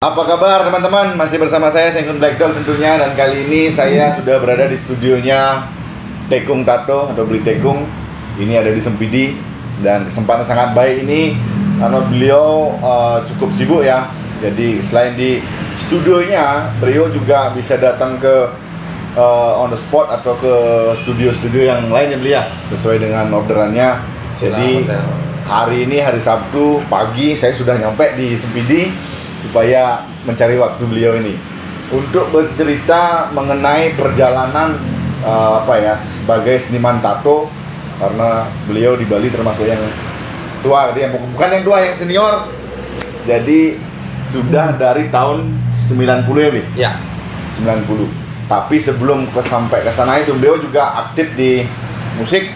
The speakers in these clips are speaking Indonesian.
Apa kabar teman-teman? Masih bersama saya Sengkun Black Dog tentunya. Dan kali ini saya sudah berada di studionya Tekung Tato atau Beli Tekung. Ini ada di Sempidi. Dan kesempatan sangat baik ini karena beliau cukup sibuk ya. Jadi selain di studionya, beliau juga bisa datang ke on the spot atau ke studio-studio yang lainnya beliau sesuai dengan orderannya. Jadi hari ini hari Sabtu pagi saya sudah nyampe di Sempidi supaya mencari waktu beliau ini untuk bercerita mengenai perjalanan sebagai seniman tato, karena beliau di Bali termasuk yang tua, dia bukan yang tua, yang senior. Jadi sudah dari tahun 90 ya, Bi? Ya, 90. Tapi sebelum sampai ke sana itu beliau juga aktif di musik.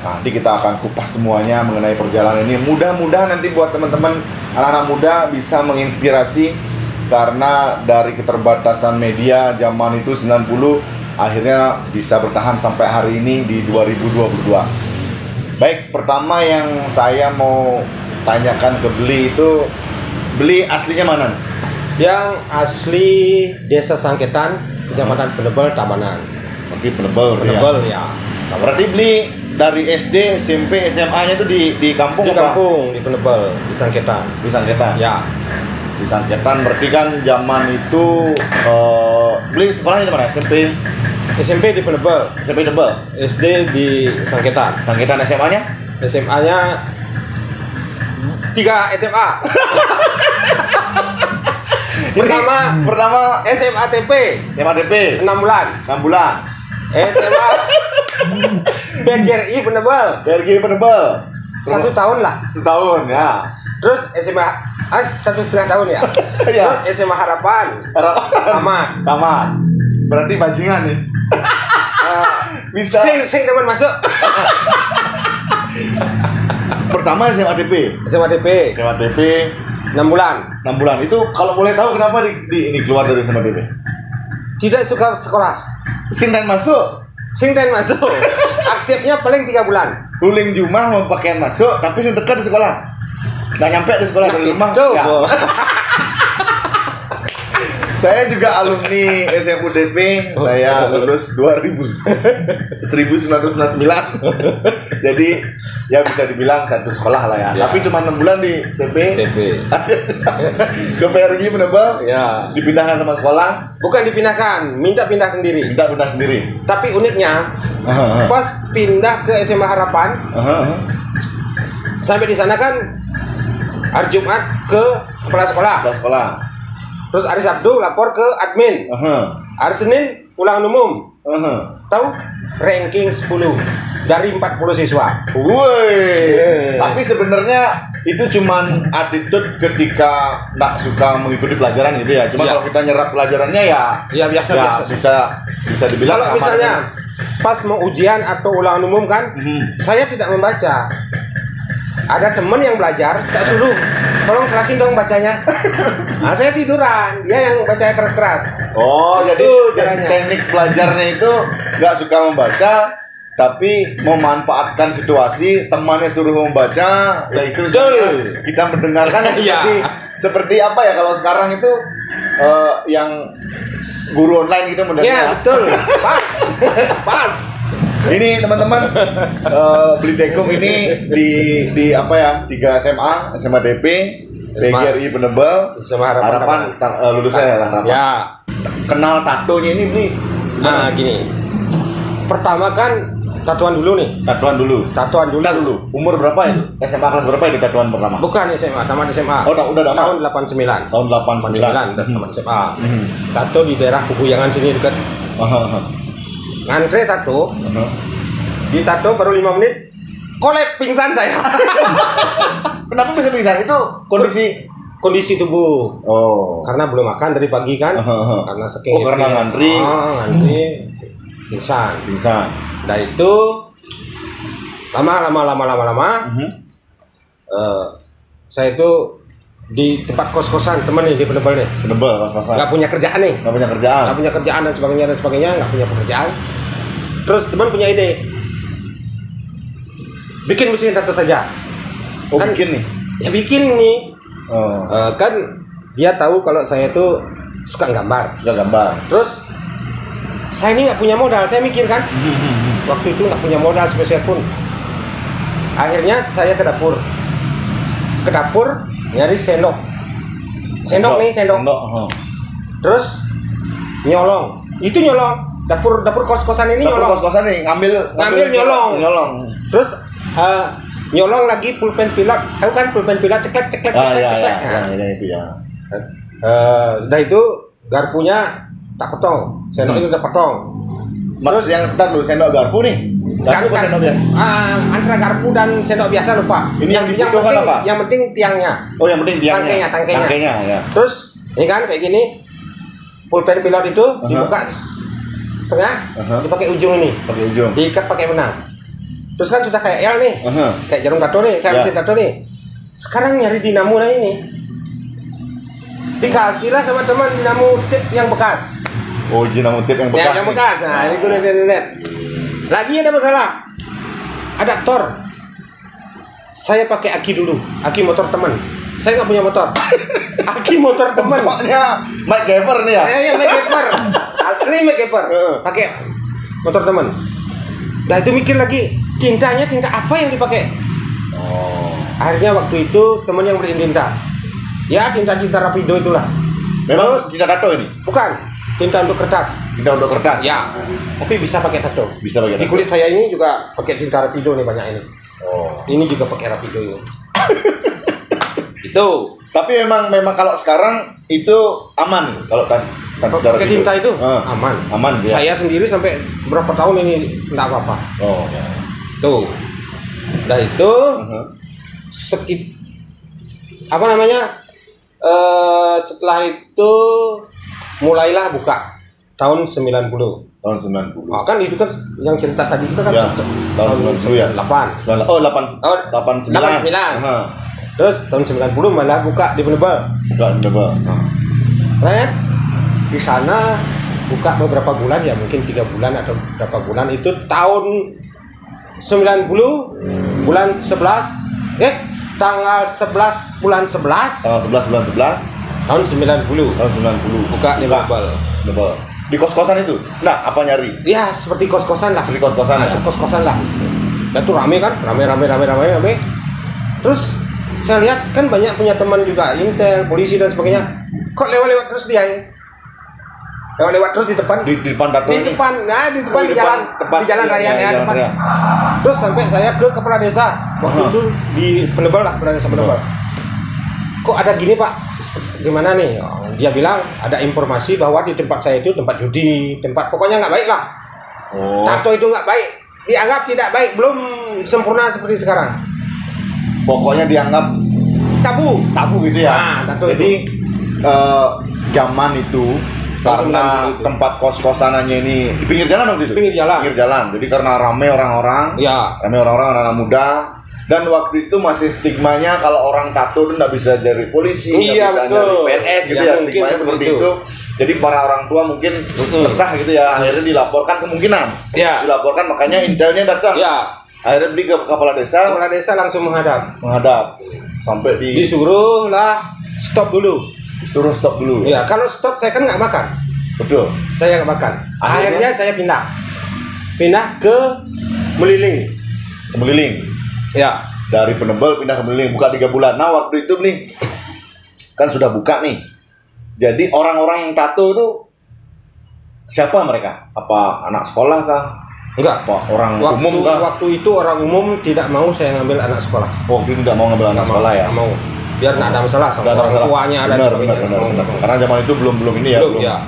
Nanti kita akan kupas semuanya mengenai perjalanan ini. Mudah-mudahan nanti buat teman-teman anak-anak muda bisa menginspirasi, karena dari keterbatasan media zaman itu 90 akhirnya bisa bertahan sampai hari ini di 2022. Baik, pertama yang saya mau tanyakan ke Beli itu, Beli aslinya mana? Yang asli Desa Sangketan, Kecamatan Penebel, Tabanan. Berarti Penebel ya. Nah, berarti Beli dari SD, SMP, SMA-nya itu di kampung apa? Di kampung, di Penebel, di Sangketan. Di Sangketan? Ya. Di Sangketan, berarti kan zaman itu Beli sekolahnya di mana? SMP di Penebel. SMP di Penebel. SD di Sangketan. Sangketan. SMA-nya? SMA-nya 3 SMA. Pertama SMA TP. SMA TP 6 bulan. 6 bulan. SMA BGRI Penebel. BGRI Penebel. 1 tahun lah. 1 tahun ya. Terus SMA 1,5 tahun ya. Ya. Terus SMA Harapan. Tamat. Berarti bajingan nih. Bisa. Sing teman masuk. Pertama SMA TP. SMA TP 6 bulan. 6 bulan. Itu kalau boleh tahu kenapa ini keluar dari SMA TP? Tidak suka sekolah. Sinten masuk. Aktifnya paling 3 bulan. Ruling Jumah mau pakaian masuk, tapi sudah dekat di sekolah. Nggak nyampe di sekolah dari rumah. Ya. Saya juga alumni SMUDP. Saya lulus 1999. Jadi ya bisa dibilang satu sekolah lah ya. Tapi cuma 6 bulan di TP. Ke PRG Penebel. Ya. Dipindahkan sama sekolah. Bukan dipindahkan, minta pindah sendiri. Tapi uniknya, pas pindah ke SMA Harapan, sampai di sana kan hari Jumat ke kepala sekolah. Terus hari Sabtu lapor ke admin. Hari Senin ulangan umum. Tahu? Ranking 10 dari 40 siswa. Woi. Tapi sebenarnya itu cuman attitude ketika nggak suka mengikuti pelajaran gitu ya. Cuma kalau kita nyerap pelajarannya ya biasa. Bisa dibilang. Kalau misalnya pas mau ujian atau ulangan umum kan, saya tidak membaca. Ada temen yang belajar, tak suruh, tolong kerasin dong bacanya. Nah, saya tiduran, dia yang bacanya keras-keras. Oh, jadi teknik belajarnya itu nggak suka membaca, tapi memanfaatkan situasi, temannya suruh membaca, ya itu kita mendengarkan seperti apa ya kalau sekarang itu yang guru online gitu mendengar. Ya betul, pas. Ini teman-teman, Beli Tekung ini di 3 SMA DP, BGRI Penebel, sama Harapan lulusnya Harapan. Ya. Kenal tatonya ini Beli? Nah gini, pertama kan tatuan dulu nih. Tatuan dulu. Umur berapa itu? SMA kelas berapa itu tatuan pertama? Bukan SMA, tamat SMA. Oh, udah tahun 89. Tahun 89 tamat SMA. Tato di daerah Kukuyangan sini dekat. Ngantre tato. Di tato baru 5 menit kolep pingsan saya. Kenapa bisa pingsan? Itu kondisi tubuh. Oh. Karena belum makan dari pagi kan. Karena saking karena ngantri pingsan. Nah itu lama. Saya itu di tempat kos-kosan temen nih di Penebel nih. Kosan. Nggak punya kerjaan dan sebagainya, nggak punya pekerjaan. Terus teman punya ide, bikin mesin tato saja. Bikin nih? Ya bikin nih. Kan dia tahu kalau saya itu suka gambar. Terus saya ini nggak punya modal, saya mikir kan, waktu itu nggak punya modal spesial pun. Akhirnya saya ke dapur nyari sendok. Sendok. Terus nyolong. Dapur kos-kosan ini nyolong. Kos-kosan nih ngambil nyolong. Terus nyolong lagi pulpen pilot. Tahu kan pulpen pilot ceklek. Itu ya. Udah itu garpunya tak potong. Sendok itu tak potong. Terus yang sendok garpu nih. Garpu apa sendok biasa? Antara garpu dan sendok biasa lupa. Ini yang dibutuhkan apa? Yang penting tiangnya. Oh, yang penting tiangnya. Tangkainya ya. Terus ini kan kayak gini. Pulpen pilot itu dibuka setengah, dipakai ujung ini. Diikat pakai benang. Terus kan sudah kayak L nih. Kayak jarum tato nih, kayak mesin tato nih. Sekarang nyari dinamo ini. Dikasihlah sama teman dinamo tip yang bekas. Oh, dinamo tip yang bekas. Yang bekas. Nah, ini gue lihat. Lagi ada masalah. Adaptor. Saya pakai aki dulu, aki motor teman. Saya nggak punya motor. Aki motor teman. Pokoknya Mike Gapper nih ya. Iya, Mike Gapper. Asli Mike Gapper. Pakai motor teman. Nah, itu mikir lagi, tinta apa yang dipakai? Akhirnya waktu itu teman yang beliin tinta. Ya, tinta Rapido itulah. Memang tinta tato ini? Bukan. Tinta untuk kertas. Ya. Tapi bisa pakai tato. Di kulit saya ini juga pakai tinta Rapido nih banyak ini. Ini juga pakai Rapido ini. Itu. Tapi memang kalau sekarang itu aman kalau pakai tinta itu aman. Ya. Saya sendiri sampai berapa tahun ini enggak apa-apa. Ya. Tuh. Nah itu setelah itu mulailah buka tahun 90. Kan itu kan yang cerita tadi itu kan ya, tahun 90 ya. 89. Terus tahun 90 malah buka di Penebel. Di sana buka beberapa bulan ya, mungkin 3 bulan atau berapa bulan. Itu tahun 90 bulan 11 tanggal 11 bulan 11 tahun 90 buka di Penebel. Di kos-kosan itu? Nah, apa nyari? Ya, seperti kos-kosan lah. Kos-kosan lah. Dan tuh rame kan? Rame. Terus saya lihat kan banyak punya teman juga intel, polisi dan sebagainya. Kok lewat terus dia? Lewat terus di depan. Di depan tato. Di depan di jalan raya ya, depan. Terus sampai saya ke kepala desa. Waktu itu di Penebel lah, kepala desa Penebel. Kok ada gini, Pak? Gimana nih? Dia bilang ada informasi bahwa di tempat saya itu tempat judi, pokoknya nggak baik lah. Tato itu nggak baik, dianggap tidak baik, belum sempurna seperti sekarang. Pokoknya dianggap tabu gitu ya. Jadi zaman itu karena tempat kos-kosanannya ini di pinggir jalan waktu itu. Pinggir jalan. Jadi karena rame orang-orang, anak-anak muda. Dan waktu itu masih stigmanya kalau orang tato itu nggak bisa jadi polisi, nggak bisa jadi PNS gitu ya, stigmanya seperti itu. Jadi para orang tua mungkin resah gitu ya. Akhirnya dilaporkan dilaporkan, makanya intelnya datang. Akhirnya beli ke kepala desa langsung menghadap sampai disuruh lah stop dulu. Ya, kalau stop saya kan nggak makan. Betul. Saya nggak makan. Akhirnya saya pindah ke Meliling. Ya. Dari Penebel pindah ke Meliling, buka 3 bulan. Nah, waktu itu nih kan sudah buka nih. Jadi orang-orang yang tato itu siapa mereka? Apa anak sekolah kah? Enggak, orang umum kah? Waktu itu orang umum tidak mau saya ngambil anak sekolah. Waktu itu tidak mau ngambil anak sekolah ya? Tidak mau. Biar nggak ada masalah sama orang tuanya ada benar. Karena zaman itu belum ini ya. Belum. Ya.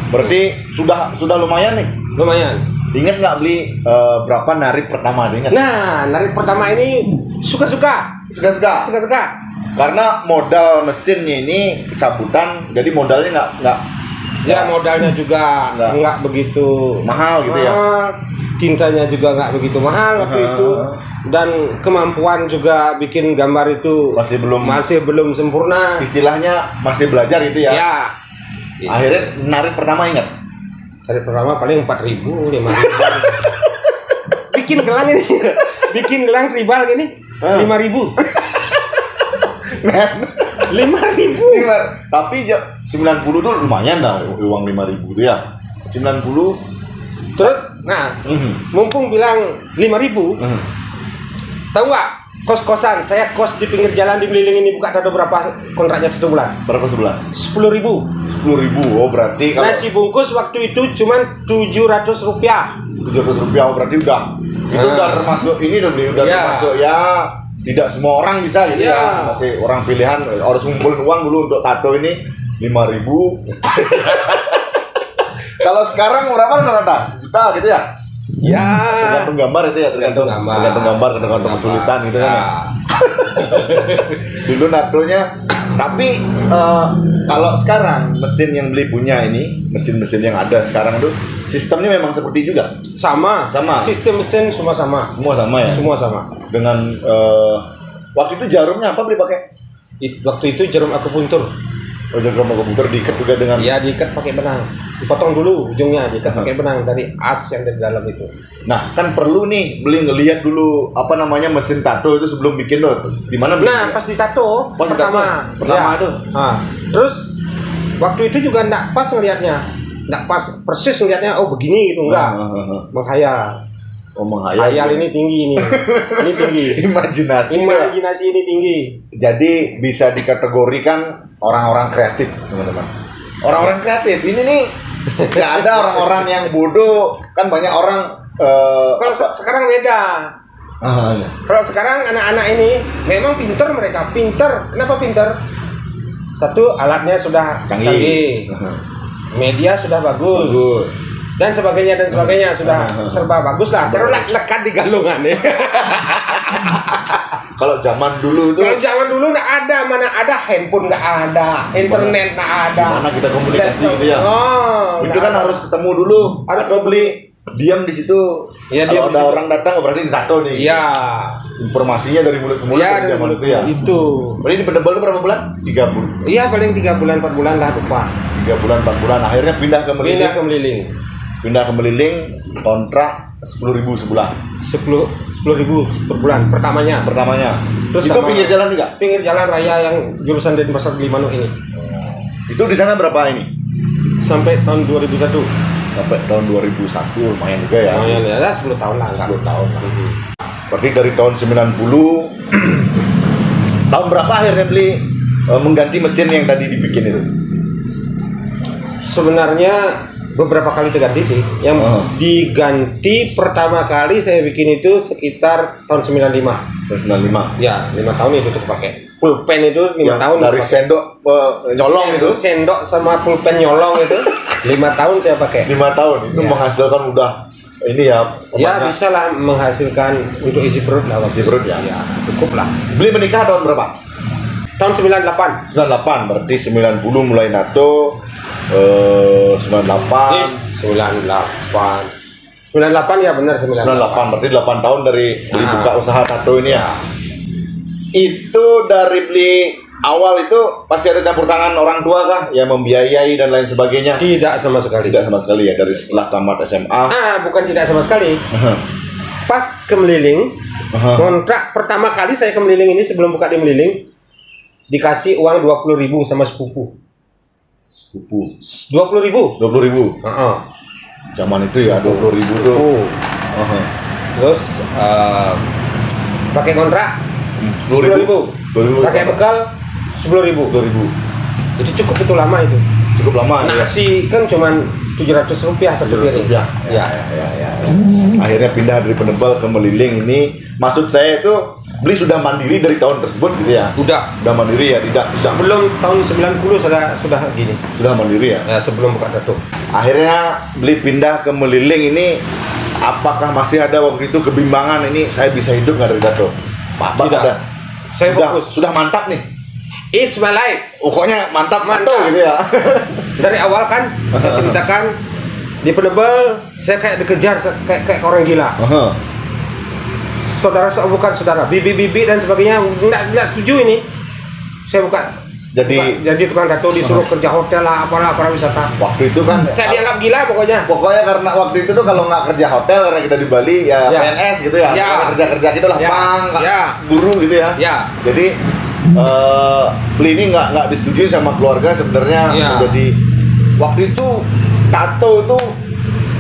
Berarti sudah lumayan nih. Lumayan. Ingat nggak beli berapa narik pertama? Ingat? Nah, narik pertama ini suka-suka. Karena modal mesinnya ini cabutan, jadi modalnya nggak. Ya, modalnya juga nggak begitu mahal gitu ya. Tintanya juga nggak begitu mahal waktu itu, dan kemampuan juga bikin gambar itu masih belum sempurna. Istilahnya masih belajar gitu ya. Ya. Akhirnya narik pertama ingat? Narik pertama paling 4.000, 5.000. Bikin gelang tribal gini 5.000. 5.000. Tapi 90 tuh lumayan dah uang 5.000 tuh ya. 90 terus mumpung bilang 5.000, tahu nggak kos-kosan saya kos di pinggir jalan di Meliling ini buka tato berapa kontraknya 1 bulan? Berapa sebulan? 10.000. 10.000. Oh berarti kalau nasi bungkus waktu itu cuman 700 rupiah. 700 rupiah. Oh berarti udah itu udah termasuk ini udah beli, udah termasuk ya tidak semua orang bisa gitu ya. Masih orang pilihan harus ngumpulin uang dulu untuk tato ini 5.000. Kalau sekarang berapa rata-rata? 1 juta gitu ya? Ya, tergantung gambar itu ya, tergantung gambar, tergantung kesulitan gitu kan. Dulu natonya, tapi kalau sekarang mesin yang beli punya ini, mesin-mesin yang ada sekarang tuh sistemnya memang seperti juga. Sama. Sistem mesin semua sama. Semua sama ya. Semua sama. Dengan waktu itu jarumnya apa beli pakai? Waktu itu jarum akupuntur. Oh, jarum akupuntur diikat juga dengan? Iya, diikat pakai benang. Dipotong dulu ujungnya, diikat pakai benang dari as yang di dalam itu. Nah, kan perlu nih ngelihat dulu apa namanya mesin tato itu sebelum bikin tuh. Di mana beli? Nah, pas ditato pertama tuh. Terus waktu itu juga enggak pas ngelihatnya. Enggak pas persis ngelihatnya begini gitu enggak. Menghayal. Oh, menghayal. Ini tinggi ini. Ini tinggi. Imajinasi ini tinggi. Jadi bisa dikategorikan orang-orang kreatif, teman-teman. Orang-orang kreatif ini nih nggak ada orang-orang yang bodoh. Kan banyak orang kalau sekarang beda. Kalau sekarang anak-anak ini memang pintar, mereka pintar. Kenapa pintar? Satu, alatnya sudah canggih. Media sudah bagus. Dan sebagainya sudah serba bagus lah. Terus lekat di galungan ya. Kalau zaman dulu itu, nggak ada, mana ada handphone, nggak ada internet, nggak ada. Mana kita komunikasi gitu ya? Itu kan harus ketemu dulu, atau beli diam di situ. Ya, kalau ada orang datang berarti ditato nih. Iya. Informasinya dari mulut ke mulut dari zaman itu ya. Itu. Berarti di Pendebel itu berapa bulan? 3 bulan. Iya, paling 3 bulan 4 bulan lah lupa. 3 bulan 4 bulan. Akhirnya pindah ke Meliling. Pindah ke Meliling, kontrak 10.000 sebulan. 10.000 per bulan pertamanya. Terus itu pinggir jalan juga? Pinggir jalan raya yang jurusan Denpasar Gilimanuk ini. Itu di sana berapa ini? Sampai tahun 2001. Sampai tahun 2001 lumayan juga ya. Lumayan ya, 10 tahun lah. 10 tahun lah. Berarti dari tahun 90 tahun berapa akhirnya beli mengganti mesin yang tadi dibikin itu? Sebenarnya beberapa kali terganti sih. Yang diganti pertama kali saya bikin itu sekitar tahun 95. 95. Ya, 5 tahun itu tuh pakai. Pulpen itu 5 tahun dari sendok nyolong itu. Sendok sama pulpen nyolong itu 5 tahun saya pakai. 5 tahun itu menghasilkan udah ini ya. Ya, bisa lah menghasilkan untuk isi perut lah. Isi perut ya. Ya, cukup lah. Beli menikah tahun berapa? Tahun 98. 98 berarti 90 mulai nato. 98 ya benar 98 berarti 8 tahun dari beli buka usaha tato ini ya. Itu dari beli awal itu pasti ada campur tangan orang tua kah yang membiayai dan lain sebagainya? Tidak sama sekali ya dari setelah tamat SMA. Bukan tidak sama sekali. Pas ke Meliling, kontrak pertama kali saya ke Meliling ini sebelum buka di Meliling dikasih uang 20.000 sama sepupu. 20.000. Zaman itu ya 20.000 tuh. Terus pakai kontrak 10.000. Pakai bekal 10.000. Itu cukup, itu lama itu. Cukup lama. Nasi kan cuman 700 rupiah satu piring. Ya. Akhirnya pindah dari Pendebel ke Meliling ini. Maksud saya itu beli sudah mandiri dari tahun tersebut gitu ya? Udah mandiri ya, tidak sebelum tahun 90 sudah gini. Sudah mandiri ya? Ya, sebelum buka tato. Akhirnya beli pindah ke Meliling ini, apakah masih ada waktu itu kebimbangan ini saya bisa hidup nggak dari tato? Tidak. Ada. Saya fokus. Sudah mantap nih. It's my life. Pokoknya mantap gitu ya. Dari awal kan saya ceritakan di Pendebel saya kayak dikejar kayak orang gila. Bukan saudara, bibi dan sebagainya nggak setuju ini. Saya jadi tukang tato, disuruh kerja hotel lah, apalah pariwisata. Waktu itu kan saya dianggap gila pokoknya karena waktu itu tuh kalau nggak kerja hotel karena kita di Bali ya PNS gitu ya. Kerja kita lah, guru gitu ya. Jadi Beli ini nggak disetujui sama keluarga sebenarnya. Jadi waktu itu tato itu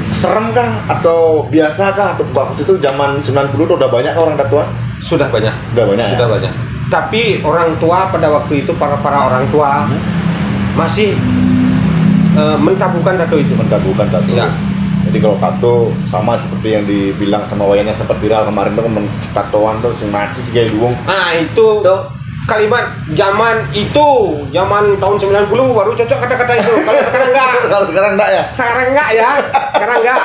serem kah atau biasa kah? Waktu itu zaman 90 tuh udah banyak orang tatoan? Sudah banyak. Sudah banyak. Tapi orang tua pada waktu itu para orang tua masih mentabukan tato itu. Ya. Jadi kalau tato sama seperti yang dibilang sama Wayan yang sempat viral kemarin itu kan tatoan tuh si mati juga duung. Nah itu kalimat zaman tahun 90 baru cocok kata-kata itu. Kalau sekarang enggak. Sekarang enggak.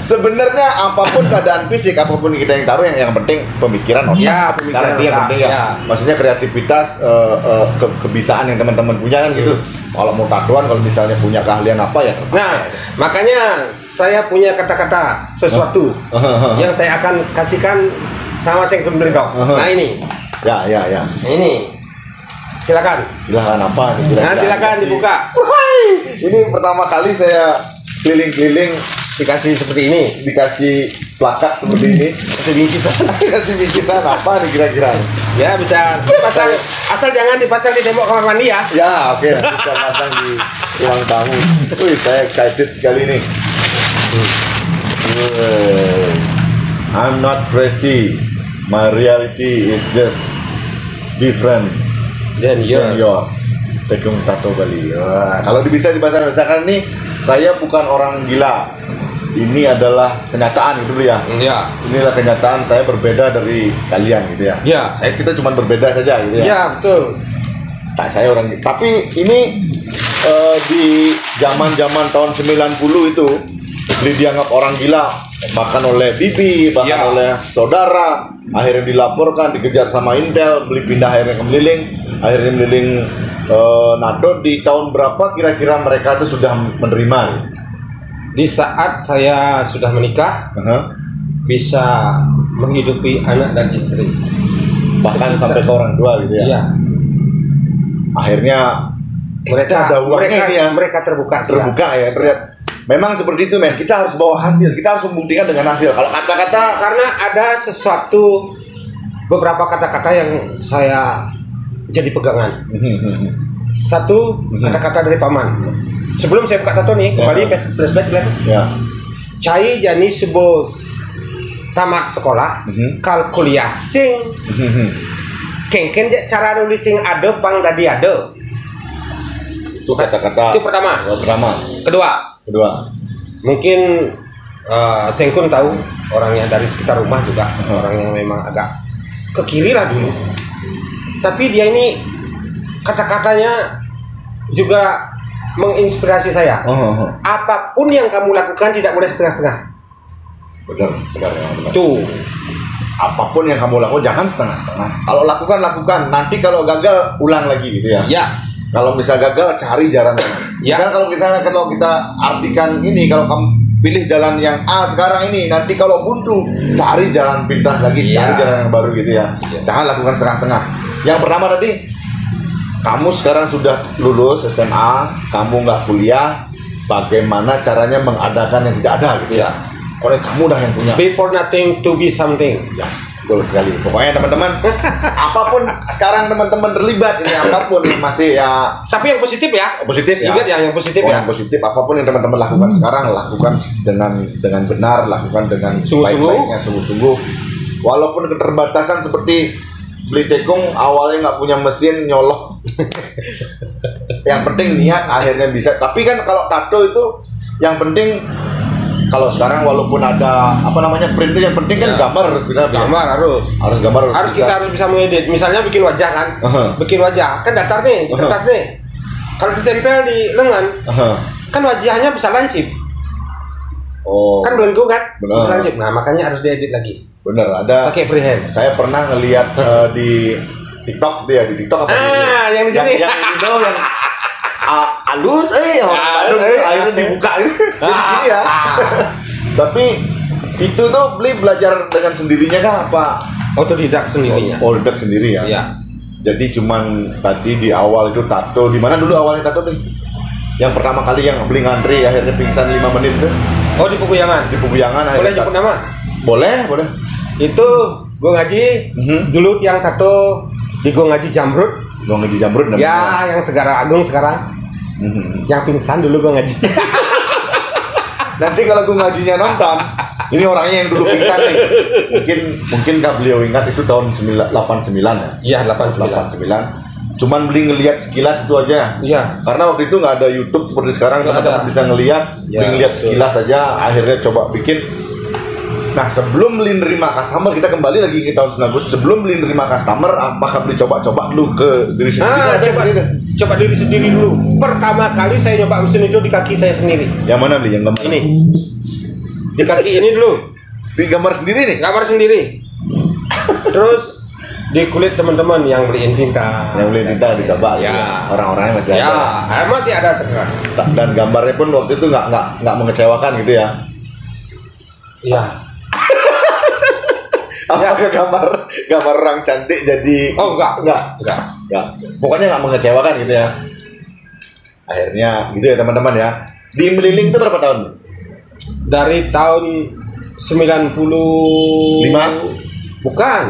Sebenarnya apapun keadaan fisik, apapun kita yang taruh, yang penting pemikiran otak. Ya, pemikiran yang penting ya. Maksudnya kreativitas, kebisaan yang teman-teman punya kan gitu. Kalau mau tatoan, kalau misalnya punya keahlian apa ya. Nah, makanya saya punya kata-kata sesuatu yang saya akan kasihkan sama Sengkun Bledog. Nah ini. Ya. Ini. Silakan apa nih? Nah, silakan dibuka. Ini pertama kali saya keliling-keliling dikasih seperti ini, dikasih plakat seperti ini, dikasih bingkisan apa nih kira-kira? Ya bisa dipasang, asal jangan dipasang di tembok kamar mandi ya. Ya oke, nanti saya pasang di ruang tamu. Wih, saya excited sekali nih. I'm not crazy, my reality is just different than yours. Tekung Tato Bali. Kalau bisa dibahas-bahaskan nih, saya bukan orang gila. Ini adalah kenyataan gitu ya. Iya. Inilah kenyataan, saya berbeda dari kalian gitu ya. Iya. Kita cuma berbeda saja gitu ya. Iya, betul. Nah, saya orang gila. Tapi ini di zaman-zaman tahun 90 itu dianggap orang gila, bahkan oleh bibi, bahkan oleh saudara. Akhirnya dilaporkan, dikejar sama Intel, beli pindah akhirnya meliling Nato. Di tahun berapa kira-kira mereka itu sudah menerima? Di saat saya sudah menikah, bisa menghidupi anak dan istri, bahkan sampai ke orang tua gitu ya. Iya. Akhirnya mereka terbuka ya. Memang seperti itu, men. Kita harus bawa hasil, kita harus membuktikan dengan hasil. Kalau kata-kata, karena ada beberapa kata-kata yang saya jadi pegangan. Satu kata-kata dari paman. Sebelum saya buka tato nih, kembali flashback lihat. Ya. Cai jani sebos tamat sekolah, kal kuliah sing kengken cara nulis sing ade pang dadi ade. Itu kata-kata. Itu pertama. Kedua. Mungkin Sengkun tahu orangnya dari sekitar rumah juga, orang yang memang agak ke kiri lah dulu. Tapi dia ini kata-katanya juga menginspirasi saya. Apapun yang kamu lakukan tidak boleh setengah-setengah. Benar. Tuh. Apapun yang kamu lakukan jangan setengah-setengah. Kalau lakukan. Nanti kalau gagal ulang lagi gitu ya. Ya. Kalau misal gagal cari jalan lain. Ya. Kalau kita artikan ini, kalau kamu pilih jalan yang A sekarang ini, nanti kalau buntu cari jalan pintas lagi, cari jalan yang baru gitu ya. Jangan lakukan setengah-setengah. Yang pertama tadi, kamu sekarang sudah lulus SMA, kamu nggak kuliah, bagaimana caranya mengadakan yang tidak ada gitu ya. Kalau kamu dah yang punya. Before nothing to be something. Yes, betul sekali. Pokoknya teman-teman, apapun sekarang teman-teman terlibat ini, apapun masih ya. Tapi yang positif ya. Positif ya. Ingat yang positif ya. Yang positif, apapun yang teman-teman lakukan sekarang, lakukan dengan benar, lakukan dengan baik-baiknya, sungguh-sungguh. Walaupun keterbatasan seperti beli tekung, awalnya nggak punya mesin, nyolok. Yang penting niat, akhirnya bisa. Tapi kan kalau tato itu yang penting, kalau sekarang walaupun ada print itu yang penting kan gambar harus bisa. Kita harus bisa mengedit. Misalnya bikin wajah kan, bikin wajah kan datar nih di kertas nih. Kalau ditempel di lengan, kan wajahnya bisa lancip. Kan belenggu kan, bisa lancip. Nah makanya harus diedit lagi. Bener, ada. Pakai freehand. Saya pernah ngelihat di TikTok dia di TikTok apa? Yang di sini. Yang ini dong yang halus, akhirnya dibuka gitu. Jadi gini ya. Tapi itu tuh belajar dengan sendirinya kah apa? Otodidak sendirinya. Otodidak sendiri ya. Iya. Jadi cuman tadi di awal itu tato. Di mana dulu awalnya tato nih? Yang pertama kali yang beli ngantri akhirnya pingsan 5 menit itu. Oh di Puguyangan. Di Puguyangan. Boleh nyebut nama? Boleh. Itu gue ngaji dulu tiang tato Di Gua Ngaji Jamrut. Gua Ngaji Jamrut namanya. Ya, yang Segara Agung sekarang. Yang pingsan dulu Gua Ngaji. Nanti kalau Gua Ngajinya nonton, ini orangnya yang dulu pingsan nih. Mungkin beliau ingat itu tahun 89 ya. Iya, 89. Cuman beli ngelihat sekilas itu aja. Iya. Karena waktu itu nggak ada YouTube seperti sekarang, teman-teman bisa ngelihat, Ya, beli ngelihat sekilas aja. Akhirnya coba bikin. Nah, sebelum beli nerima customer, kita kembali lagi ke tahun 90. Sebelum beli nerima customer, apakah beli coba-coba dulu ke diri sendiri? Coba diri sendiri dulu. Pertama kali saya nyoba mesin itu di kaki saya sendiri. Yang mana beli? Yang gambar? Ini. Di kaki ini dulu. Di gambar sendiri nih? Gambar sendiri. Terus di kulit teman-teman yang beliin tinta. Yang beli tinta dicoba. Ya. Orang-orangnya masih ada. Ya, masih ada sekarang. Dan gambarnya pun waktu itu nggak mengecewakan gitu ya? Iya. Apakah gambar orang cantik jadi? Oh enggak. Pokoknya nggak mengecewakan gitu ya. Akhirnya gitu ya teman-teman ya. Di Meliling itu berapa tahun? Dari tahun 95. Bukan.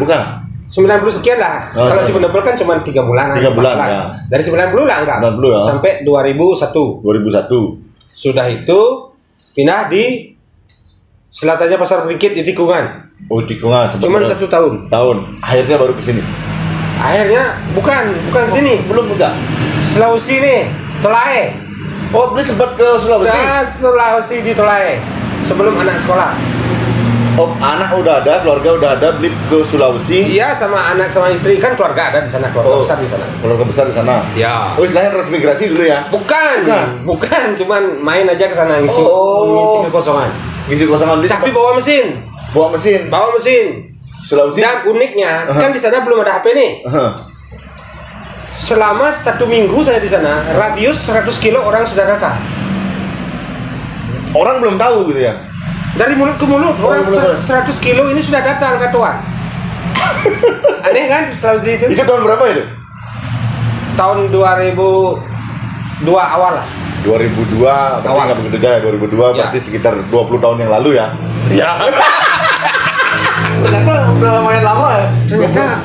90 sekian lah. Oh, kalau di Penebel kan cuma 3 bulan. 3 bulan ya. Dari 90 lah enggak. 90 ya. Sampai 2001. Sudah itu pindah di selatannya Pasar Bringkit di tikungan. Oh, tikungan. Cuman 1 tahun. Akhirnya baru ke sini. Akhirnya bukan ke sini. Belum enggak. Sulawesi nih, Tolae. Oh, beli sempat ke Sulawesi. Sulawesi di Tolae. Sebelum anak sekolah. Oh, anak udah ada, keluarga udah ada, beli ke Sulawesi. Iya, sama anak sama istri kan keluarga ada di sana, keluarga besar di sana. Keluarga besar di sana. Ya. Oh, istilahnya harus migrasi dulu ya. Bukan, cuman main aja ke sana ngisi kekosongan. Ngisi kosongan. Tapi bawa mesin. Sulawesi. Dan uniknya kan di sana belum ada HP nih. Selama 1 minggu saya di sana, radius 100 kilo orang sudah datang. Orang belum tahu gitu ya. Dari mulut ke mulut, orang 100 kilo ini sudah datang ke Tuan. Aneh kan Sulawesi itu? Itu tahun berapa itu? Tahun 2002 awal lah. 2002, berarti nggak begitu jauh ya. 2002 berarti sekitar 20 tahun yang lalu ya. Ya. Ternyata udah lumayan lama ya. Ternyata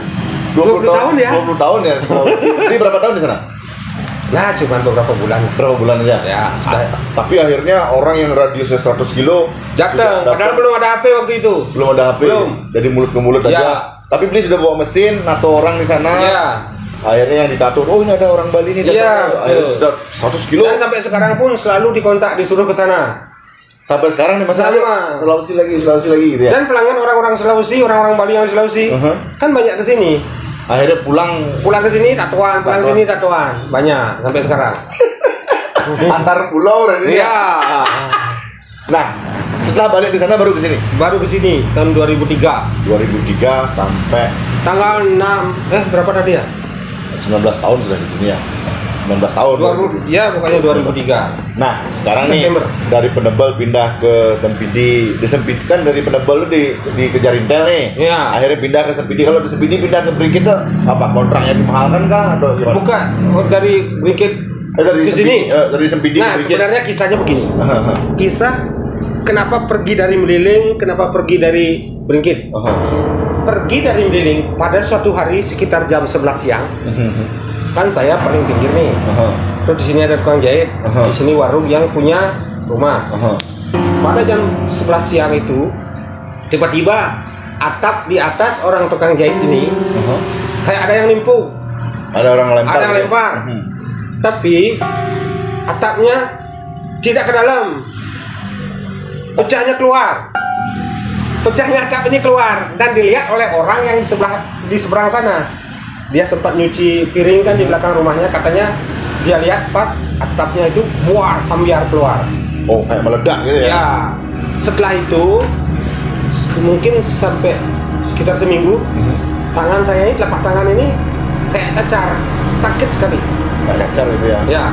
20 tahun ya. 20 tahun ya. Ini berapa tahun di sana? Nah, cuma beberapa bulan. Berapa bulan aja? Ya, sudah. Tapi akhirnya orang yang radiusnya 100 kilo datang. Padahal belum ada HP waktu itu. Belum ada HP. Belum. Jadi mulut ke mulut aja. Tapi beli sudah bawa mesin, nato orang di sana. Iya. Akhirnya yang ditato, oh ini ada orang Bali nih. Iya. Akhirnya sudah 100 kilo. Dan sampai sekarang pun selalu dikontak, disuruh ke sana. Sampai sekarang nih Mas, Sulawesi lagi gitu ya. Dan pelanggan orang-orang Sulawesi, orang-orang Bali yang di Sulawesi, kan banyak ke sini. Akhirnya pulang ke sini tatoan, pulang ke sini tatoan, banyak sampai sekarang. Antar pulau dan ini. Iya. Nah, setelah balik di sana baru ke sini. Baru ke sini tahun 2003. 2003 sampai tanggal 6 berapa tadi ya? 19 tahun sudah di sini ya. 19 tahun. Ya, pokoknya 2003. Nah, sekarang September. nih dari Penebel pindah ke Sempidi. Di Sempidi kan dari Penebel lu dikejar Intel nih. Iya. Akhirnya pindah ke Sempidi. Kalau di Sempidi pindah ke Bringkit tuh apa kontraknya dimahalkan kah atau gimana? Bukan, dari Bringkit dari ke sini. Dari Sempidi. Nah, sebenarnya kisahnya begini. Kisah kenapa pergi dari Meliling, kenapa pergi dari Bringkit? Pergi dari Meliling pada suatu hari sekitar jam 11 siang. Kan saya paling pinggir nih. Terus di sini ada tukang jahit, di sini warung yang punya rumah. Pada jam 11 siang itu, tiba-tiba atap di atas orang tukang jahit ini kayak ada yang nimpuk. Ada orang lempar. Ada yang lempar. Tapi atapnya tidak ke dalam. Pecahnya keluar. Pecahnya atap ini keluar dan dilihat oleh orang yang di seberang sana. Dia sempat nyuci piring kan di belakang rumahnya, katanya dia lihat pas atapnya itu buar sambiar keluar. Oh, kayak meledak gitu ya? Ya. Setelah itu mungkin sampai sekitar seminggu, tangan saya ini, telapak tangan ini kayak cacar, sakit sekali. Kayak cacar gitu ya? Ya,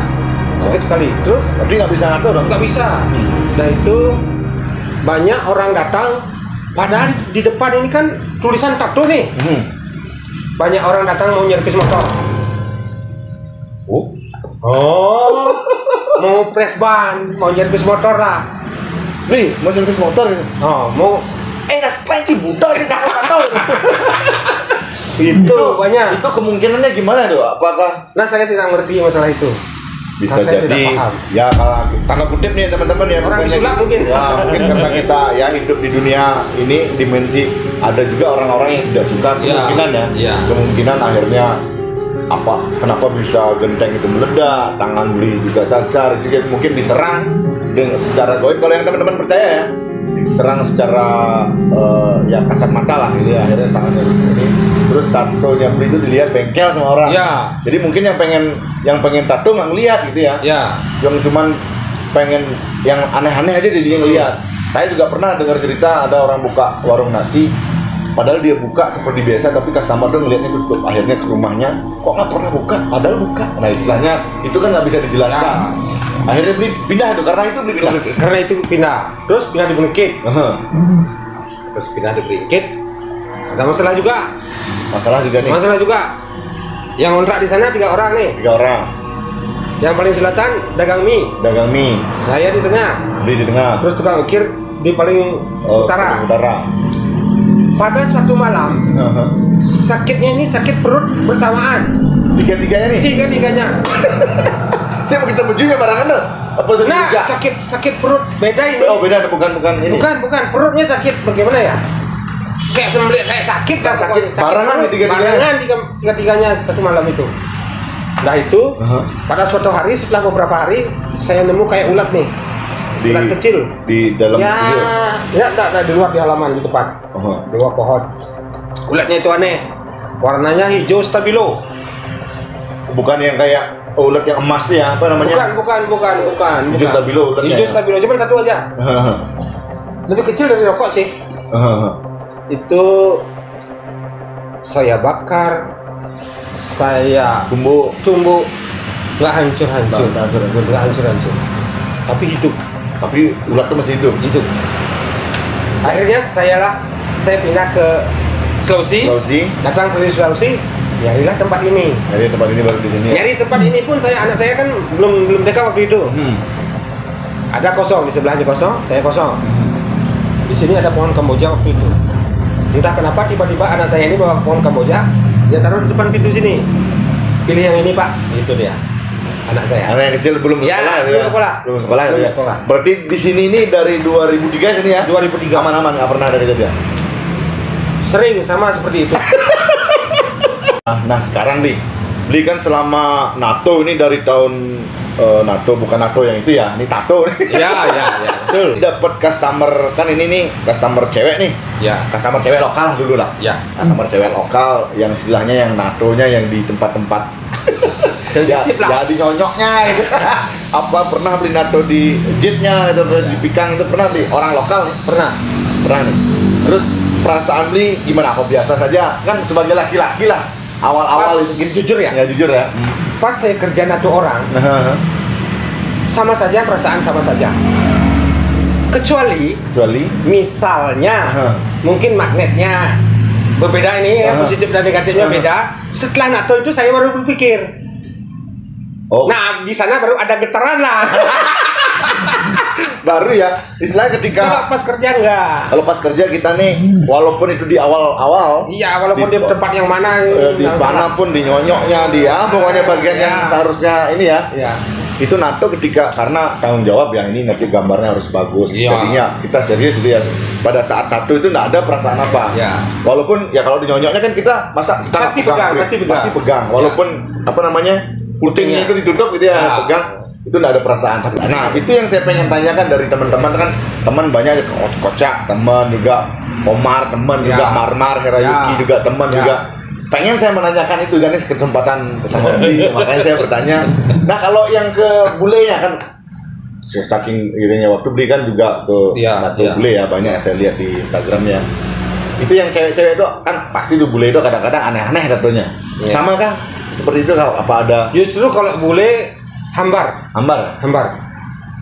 sakit sekali. Terus tapi nggak bisa ngatur dong? Nggak bisa. Dan itu banyak orang datang, padahal di depan ini kan tulisan tato nih. Banyak orang datang mau nyervis motor. Mau press ban, mau nyervis motor lah. Nih, mau nyervis motor ini. Mau. Das klanci budak sih, nggak tahu. Itu banyak. Itu kemungkinannya gimana tuh? Apakah? Nah, saya tidak ngerti masalah itu. Bisa jadi ya kalau tanda kutip nih teman-teman ya, orang disulap mungkin ya mungkin karena kita ya hidup di dunia ini dimensi ada juga orang-orang yang tidak suka kemungkinan kemungkinan akhirnya kenapa bisa genteng itu meledak, tangan beli juga cacar, juga mungkin diserang dengan secara goib. Kalau yang teman-teman percaya ya diserang secara ya kasat mata lah gitu ya, akhirnya tangannya ini terus tatonya beli itu dilihat bengkel sama orang jadi mungkin yang pengen tato nggak ngelihat gitu ya yang cuman pengen yang aneh-aneh aja jadinya ngelihat. Saya juga pernah dengar cerita ada orang buka warung nasi padahal dia buka seperti biasa tapi customer tuh ngelihatnya tutup, akhirnya ke rumahnya kok nggak pernah buka padahal buka. Nah istilahnya itu kan nggak bisa dijelaskan akhirnya beli pindah itu karena itu pindah terus pindah di Bukit terus pindah di Bukit ada masalah juga yang kontrak di sana 3 orang nih. 3 orang. Yang paling selatan dagang mie saya di tengah terus tukang ukir di paling utara. Pada suatu malam sakitnya ini sakit perut bersamaan tiga-tiganya saya mau kita juga barangan dong. Sakit perut beda ini. Oh beda, bukan ini. Bukan perutnya sakit bagaimana ya? Kayak sembelih kayak sakit barangan tiga-tiganya satu malam itu. Nah itu pada suatu hari setelah beberapa hari saya nemu kayak ulat nih. Ulat kecil di dalam studio. Di luar di halaman di depan. Di luar pohon. Ulatnya itu aneh. Warnanya hijau stabilo. Bukan yang kayak ulat yang emas nih ya, apa namanya? Bukan. Hijau stabilo ulatnya. Hijau stabilo cuma satu aja. Lebih kecil dari rokok sih. Itu saya bakar, saya tumbuk, nggak hancur, tapi hidup. Tapi ulat itu masih hidup. Akhirnya saya pindah ke Sulawesi. Datang ke Sulawesi, nyarilah tempat ini. Nyari tempat ini baru di sini. Nyari tempat ini pun anak saya kan belum dekat waktu itu. Ada kosong di sebelahnya saya kosong. Di sini ada pohon Kamboja waktu itu. Entah kenapa tiba-tiba anak saya ini bawa pohon Kamboja, dia taruh di depan pintu sini. Pilih yang ini Pak, itu dia. Anak saya. Anak yang kecil belum sekolah. Belum sekolah. Berarti di sini ini dari 2003 sini ya? 2003. Aman-aman, nggak pernah ada kejadian. Sering sama seperti itu. Nah sekarang nih, beli kan selama NATO ini dari tahun NATO, bukan NATO yang itu ya, ini tato nih. Iya, betul. Dapat customer kan ini nih, customer cewek nih. Ya. Customer cewek lokal lah dulu lah. Ya. Customer cewek lokal yang istilahnya yang NATO-nya yang di tempat-tempat sensitif lah. Jadi nyonyoknya gitu. Apa pernah beli NATO di Jetnya gitu, di Pikang itu pernah beli orang lokal nih? Pernah nih. Terus perasaan beli gimana? Apa biasa saja? Kan sebagai laki-laki lah. Awal-awal itu jujur ya? Ya jujur ya. Pas saya kerja NATO orang, sama saja perasaan sama saja. Kecuali misalnya mungkin magnetnya berbeda ini ya, positif dan negatifnya beda. Setelah NATO itu saya baru berpikir. Nah, di sana baru ada getaran lah. Baru ya, istilahnya ketika kalau pas kerja enggak. Kalau pas kerja kita nih, walaupun itu di awal-awal, iya, walaupun di tempat yang mana, di mana pun, di nyonyoknya dia, pokoknya bagian yang seharusnya ini ya. Iya. Itu NATO ketika karena tanggung jawab ya, ini nanti gambarnya harus bagus. Jadinya kita serius itu ya. Pada saat tato itu nggak ada perasaan apa. Walaupun ya kalau di nyonyoknya kan kita pasti pegang. Walaupun apa namanya putingnya itu ditutup gitu ya, pegang. Itu nggak ada perasaan. Nah itu yang saya pengen tanyakan dari teman-teman kan, teman banyak kocak, teman juga Komar, teman juga Marmar, Herayuki juga teman juga. Pengen saya menanyakan itu, dan ini kesempatan sama Beli, makanya saya bertanya. Nah kalau yang ke bule ya kan, saking irinya waktu Beli kan juga ke bule ya, banyak saya lihat di Instagramnya. Itu yang cewek-cewek itu kan pasti tuh bule itu kadang-kadang aneh-aneh katanya. Sama kah? Seperti itu kah? Apa ada? Justru kalau bule hambar.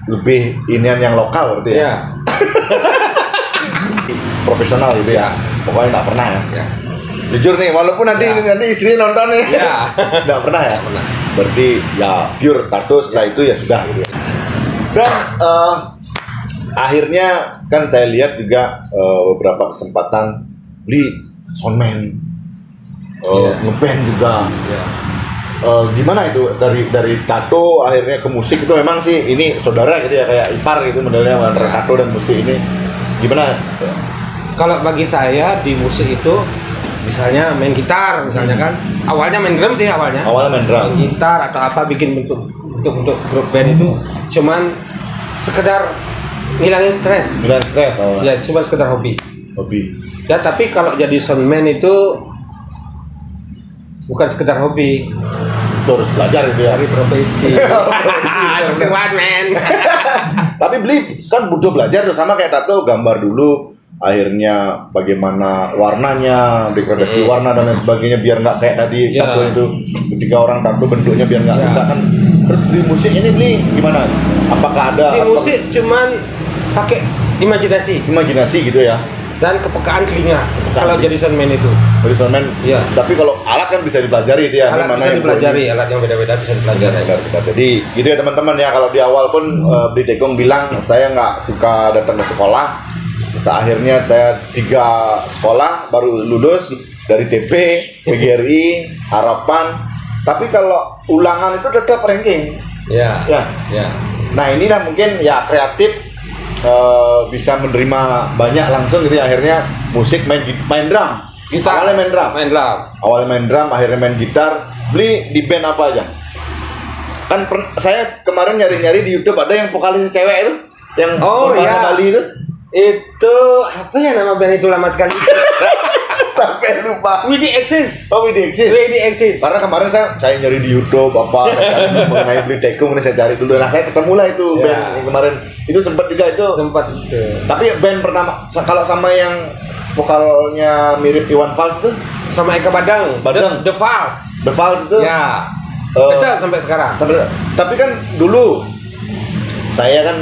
Lebih inian yang lokal berarti ya. Profesional gitu ya. Pokoknya nggak pernah ya. Jujur nih, walaupun nanti istrinya nonton nih. Nggak pernah ya. Berarti ya pure tato, setelah itu ya sudah gitu ya. Dan akhirnya kan saya lihat juga beberapa kesempatan beli soundman. Iya. ngeband juga. Iya. Gimana itu dari tato akhirnya ke musik itu memang sih ini saudara gitu ya, kayak ipar gitu modelnya antara tato dan musik ini. Gimana? Kalau bagi saya di musik itu misalnya main gitar misalnya kan, awalnya main drum sih awalnya. Awalnya main drum. Main gitar atau apa bikin bentuk grup band itu cuman sekedar ngilangin stres. Ngilangin stres awalnya. Ya cuma sekedar hobi. Hobi. Ya tapi kalau jadi soundman itu bukan sekedar hobi, Itu harus belajar gitu ya. dari profesi. One man. Tapi beli kan butuh belajar tuh, sama kayak tato, gambar dulu, akhirnya bagaimana warnanya, degradasi warna dan lain sebagainya biar nggak kayak tadi Ya. tato itu. Ketika orang tato bentuknya biar nggak Ya. bisa kan. Terus di musik ini beli gimana? Apakah ada Di musik cuman pakai imajinasi gitu ya? dan kepekaan telinga kalau jadi soundman itu. Dari soundman. Iya. Tapi kalau alat kan bisa dipelajari dia. Alat bisa dipelajari, alat yang beda-beda bisa dipelajari. Jadi gitu ya teman-teman ya, kalau di awal pun Bli Tekung bilang saya nggak suka datang ke sekolah. Akhirnya saya 3 sekolah baru lulus dari TP, PGRI, Harapan. Tapi kalau ulangan itu tetap ranking. Ya. Ya. Ya. Nah inilah mungkin ya kreatif, bisa menerima banyak langsung gitu ya. Akhirnya musik main drum. Gitar. Awalnya main drum. Main drum. Akhirnya main gitar. Beli di band apa aja? Kan saya kemarin nyari-nyari di YouTube ada yang vokalisnya cewek itu, yang berbahasa iya. Bali itu. Itu apa ya nama band itu lama sekali? Sampai lupa. Widi Exist. Oh, Widi Exist. Karena kemarin saya nyari di YouTube apa saya cari mengenai Bli Tekung, ini saya cari dulu. Nah, saya ketemu lah itu Ya. band yang kemarin. Itu sempat juga itu. Sempat itu. Tapi band pertama kalau sama yang vokalnya mirip Iwan Fals itu, Sama Eka Badang. The Falls. The Fals itu. Ya. Eh, Tetap sampai sekarang. tapi kan dulu saya kan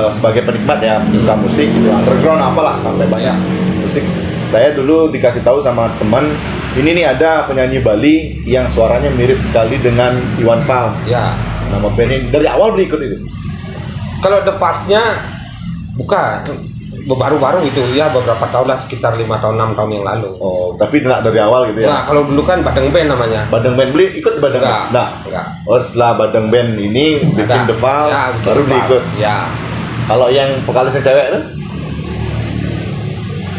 sebagai penikmat ya, penyuka musik gitu, underground apalah sampai banyak musik. Saya dulu dikasih tahu sama teman, ini nih ada penyanyi Bali yang suaranya mirip sekali dengan Iwan Fals. Ya. Nama bandnya dari awal berikut itu. Kalau The Falls-nya bukan baru-baru itu ya, beberapa tahun lah, sekitar 5 tahun 6 tahun yang lalu. Oh, tapi nggak dari awal gitu ya. Nah, kalau dulu kan Badeng Band namanya. Badeng Band beli ikut di Badeng Band? Enggak. Oh, setelah Badeng Band ini bikin The Fals, Ya, bikin baru The beli Falls. ikut. Ya. Kalau yang vokalisnya cewek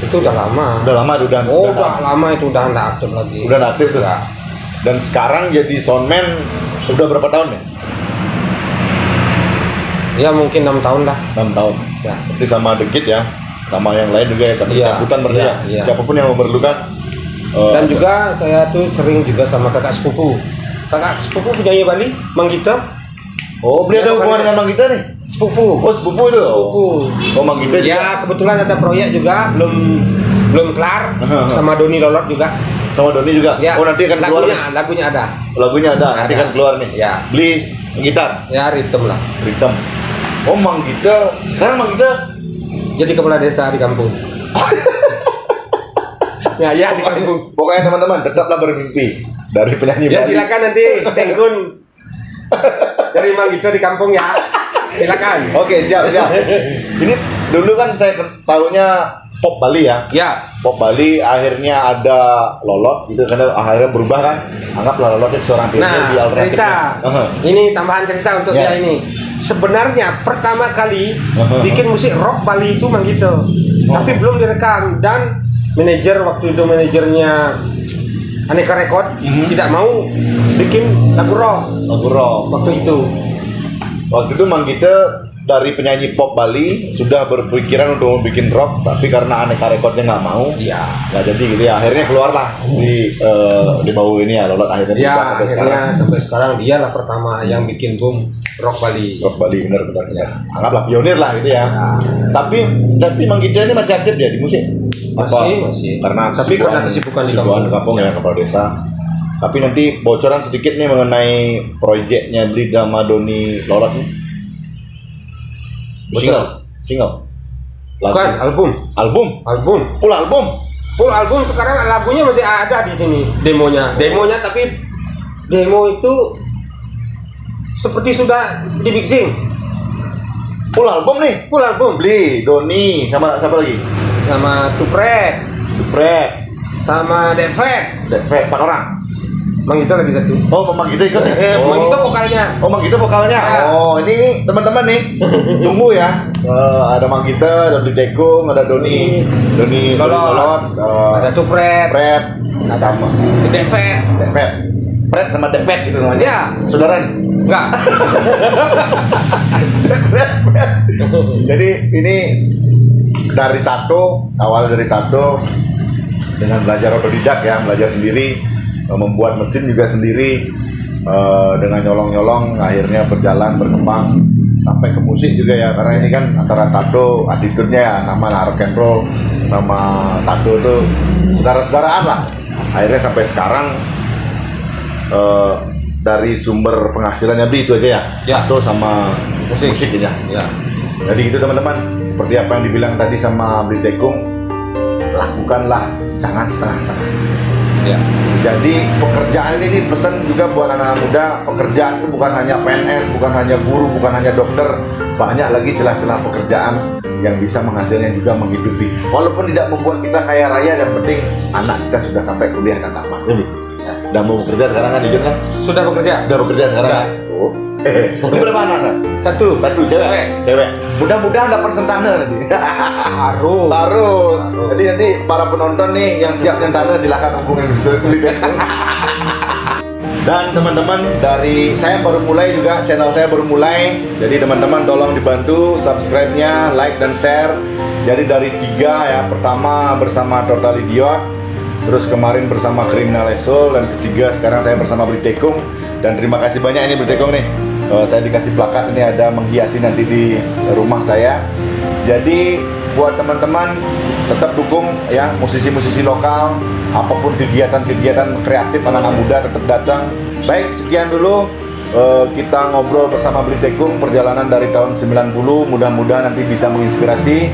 Itu udah lama. udah lama tuh, Udah lama itu, udah nggak aktif lagi. udah nggak aktif tuh. Ya. Dan sekarang jadi soundman udah berapa tahun ya? Ya mungkin 6 tahun lah. 6 tahun. Ya. Berarti sama The Kid ya, sama yang lain juga ya, sama Iya, cabutan berarti iya, ya. iya. Siapapun yang memerlukan. Dan juga saya tuh sering juga sama kakak sepupu. Kakak sepupu penyanyi Bali, Mang Gita. Oh, beli ada hubungan dengan Mang Gita nih? Sepupu. Oh, sepupu itu. Sepupu. Oh, Mang Gita juga. Ya, kebetulan ada proyek juga belum kelar sama Doni Lolot juga. Sama Doni juga. Ya. Oh, nanti akan keluar. Lagunya ada. Lagunya ada, nanti Ada. kan keluar nih. Ya. Beli gitar, Ya, ritme lah. rhythm. Oh, Mang Gita. Sekarang Mang Gita Jadi kepala desa di kampung. Ya di kampung. pokoknya teman-teman tetaplah bermimpi dari penyanyi Ya Bali. silakan nanti Sengkun cari Mang Gita di kampung ya. Silakan. Oke, siap. Ini dulu kan saya tahunya pop Bali ya. Ya. Pop Bali akhirnya ada Lolot gitu, karena akhirnya berubah kan. Anggaplah Lolot itu seorang penyanyi di Nah, alternatif. cerita. Ini tambahan cerita untuk Ya. dia ini. Sebenarnya pertama kali bikin musik rock Bali itu Mang Gita. Tapi belum direkam, dan waktu itu manajernya Aneka Record tidak mau bikin lagu rock Lagu rock. waktu itu. Waktu itu Mang Gita dari penyanyi pop Bali sudah berpikiran untuk bikin rock, tapi karena Aneka Recordnya nggak mau, Iya. nggak jadi gitu ya. Akhirnya keluarlah si di bawah ini ya, Lolot akhirnya Ya, buka sampai sekarang. akhirnya sampai sekarang dialah pertama yang bikin boom rock Bali. Rock Bali benar. Anggaplah pionir lah gitu ya. Tapi Mang Gita ini masih aktif dia di musik. Masih. Karena Tapi karena kesibukan di kampung. ya, kepala desa. Tapi nanti bocoran sedikit nih mengenai proyeknya Bli sama Doni Lolot nih. Single. Bukan, album. Full album. Sekarang lagunya masih ada di sini, demonya tapi demo itu seperti sudah di mixing. Full album nih. Full album Bli, Doni, sama siapa lagi? sama Tupret. sama Devet. Devet 4 orang. Mang Gito lagi satu. Oh, Mang Gito ikut. Mang Gito vokalnya. Oh, Mang Gito vokalnya. Ya. Oh, ini teman-teman nih. Tunggu ya. Ada Mang Gito, ada Beli Tekung, ada Doni Lolot, Ada tuh Fred. sama Devet. Fred sama Devet itu namanya. Ya. Saudara nih. Enggak. Jadi ini dari tato, awal dari tato dengan belajar otodidak ya, belajar sendiri, membuat mesin juga sendiri, dengan nyolong-nyolong akhirnya berjalan berkembang sampai ke musik juga ya, karena ini kan antara tato attitude-nya ya sama lah, rock and roll sama tato itu saudara-saudaraan lah. Akhirnya sampai sekarang dari sumber penghasilannya Bli itu aja ya, tato sama musik ya. Ya. Jadi gitu teman-teman, seperti apa yang dibilang tadi sama Bli Tekung, lakukanlah, jangan setengah-setengah. Ya. Jadi pekerjaan ini pesan juga buat anak-anak muda, pekerjaan itu bukan hanya PNS, bukan hanya guru, bukan hanya dokter, banyak lagi celah-celah pekerjaan yang bisa menghasilkan juga menghidupi. Walaupun tidak membuat kita kaya raya, yang penting anak kita sudah sampai kuliah dan tamat. Jadi, udah mau bekerja sekarang kan, Jujur kan? Sudah bekerja? Udah bekerja sekarang kan? Oh. Berapa anak San? Satu cewek. Mudah-mudahan dapat sentana nanti. Harus. Jadi nanti para penonton nih yang siap sentana silahkan hubungin Beli Tekung. Dan teman-teman, dari saya baru mulai juga, channel saya baru mulai. Jadi teman-teman tolong dibantu subscribe-nya, like dan share. Jadi dari 3 ya, pertama bersama Total Idiot, terus kemarin bersama Criminal Soul, dan ketiga sekarang saya bersama Beli Tekung. Dan terima kasih banyak ini Beli Tekung nih. Saya dikasih plakat ini, ada menghiasi nanti di rumah saya. Jadi buat teman-teman tetap dukung ya musisi-musisi lokal, apapun kegiatan-kegiatan kreatif anak-anak muda tetap datang. Baik, sekian dulu kita ngobrol bersama Beli Tekung perjalanan dari tahun 90, mudah-mudahan nanti bisa menginspirasi.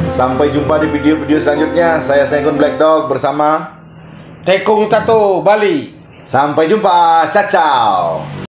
Sampai jumpa di video-video selanjutnya. Saya Sengkun Black Dog bersama Tekung Tato Bali. Sampai jumpa, ciao.